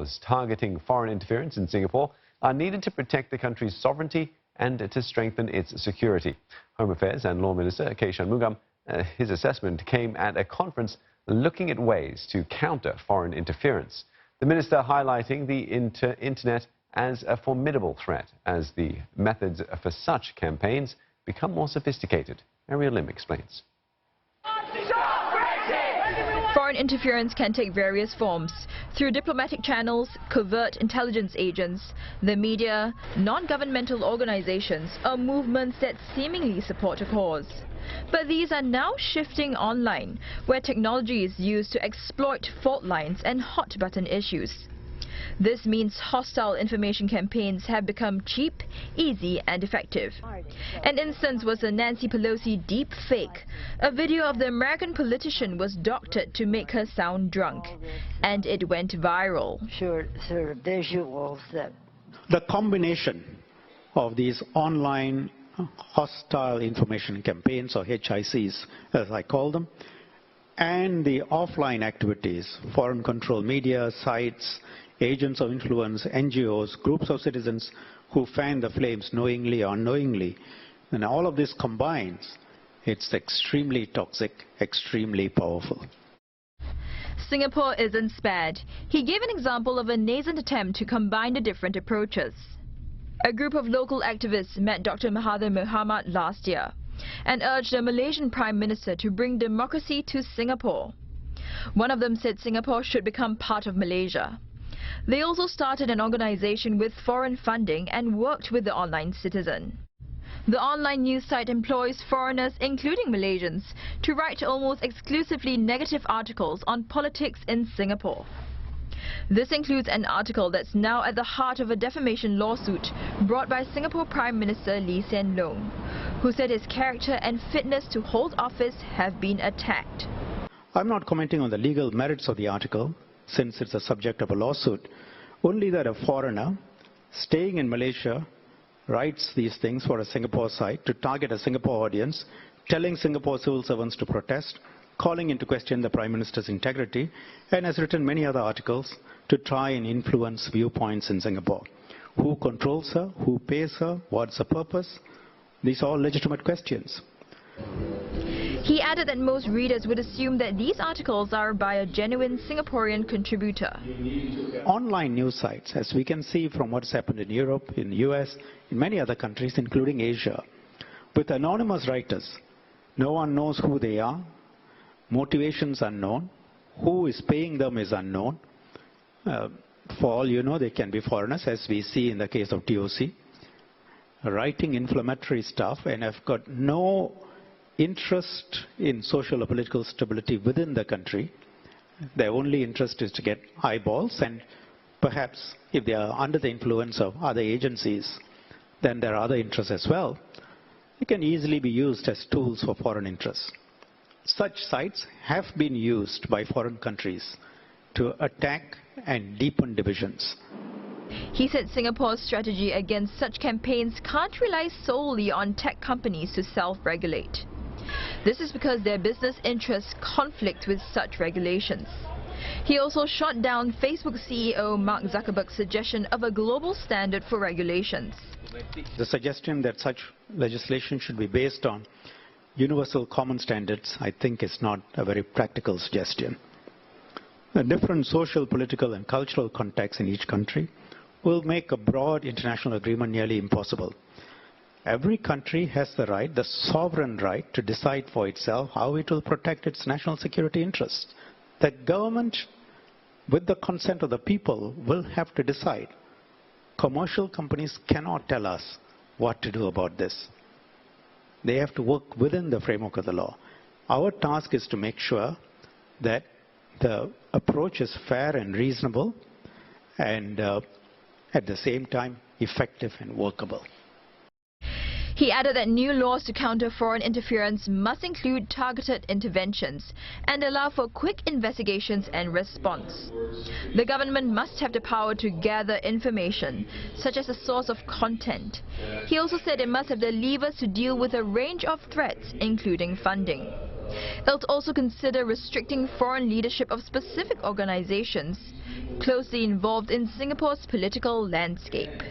laws targeting foreign interference in Singapore are needed to protect the country's sovereignty and to strengthen its security. Home Affairs and Law Minister Shanmugam, his assessment came at a conference looking at ways to counter foreign interference. The minister highlighting the internet as a formidable threat as the methods for such campaigns become more sophisticated. Ariel Lim explains. Foreign interference can take various forms through diplomatic channels, covert intelligence agents, the media, non-governmental organizations, or movements that seemingly support a cause. But these are now shifting online, where technology is used to exploit fault lines and hot-button issues. This means hostile information campaigns have become cheap, easy and effective. An instance was the Nancy Pelosi deep fake. A video of the American politician was doctored to make her sound drunk, and it went viral. Sure, visuals that... The combination of these online hostile information campaigns, or HICs as I call them, and the offline activities, foreign control media, sites, agents of influence, NGOs, groups of citizens who fan the flames knowingly or unknowingly, and all of this combines, it's extremely toxic, extremely powerful. Singapore isn't spared. He gave an example of a nascent attempt to combine the different approaches. A group of local activists met Dr. Mahathir Mohamad last year and urged the Malaysian Prime Minister to bring democracy to Singapore. One of them said Singapore should become part of Malaysia. They also started an organization with foreign funding and worked with the online citizen. The online news site employs foreigners, including Malaysians, to write almost exclusively negative articles on politics in Singapore. This includes an article that's now at the heart of a defamation lawsuit brought by Singapore Prime Minister Lee Hsien Loong, who said his character and fitness to hold office have been attacked. I'm not commenting on the legal merits of the article, since it's a subject of a lawsuit, only that a foreigner staying in Malaysia writes these things for a Singapore site to target a Singapore audience, telling Singapore civil servants to protest, calling into question the Prime Minister's integrity, and has written many other articles to try and influence viewpoints in Singapore. Who controls her? Who pays her? What's the purpose? These are all legitimate questions. He added that most readers would assume that these articles are by a genuine Singaporean contributor. Online news sites, as we can see from what's happened in Europe, in the US, in many other countries, including Asia, with anonymous writers, no one knows who they are, motivations unknown, who is paying them is unknown. For all you know, they can be foreigners, as we see in the case of TOC, writing inflammatory stuff and have got no interest in social or political stability within the country. Their only interest is to get eyeballs, and perhaps if they are under the influence of other agencies, then there are other interests as well. They can easily be used as tools for foreign interests. Such sites have been used by foreign countries to attack and deepen divisions. He said Singapore's strategy against such campaigns can't rely solely on tech companies to self-regulate. This is because their business interests conflict with such regulations. He also shot down Facebook CEO Mark Zuckerberg's suggestion of a global standard for regulations. The suggestion that such legislation should be based on universal common standards, I think, is not a very practical suggestion. The different social, political and cultural contexts in each country will make a broad international agreement nearly impossible. Every country has the right, the sovereign right, to decide for itself how it will protect its national security interests. The government, with the consent of the people, will have to decide. Commercial companies cannot tell us what to do about this. They have to work within the framework of the law. Our task is to make sure that the approach is fair and reasonable and at the same time effective and workable. He added that new laws to counter foreign interference must include targeted interventions and allow for quick investigations and response. The government must have the power to gather information, such as the source of content. He also said it must have the levers to deal with a range of threats, including funding. It'll also consider restricting foreign leadership of specific organizations closely involved in Singapore's political landscape.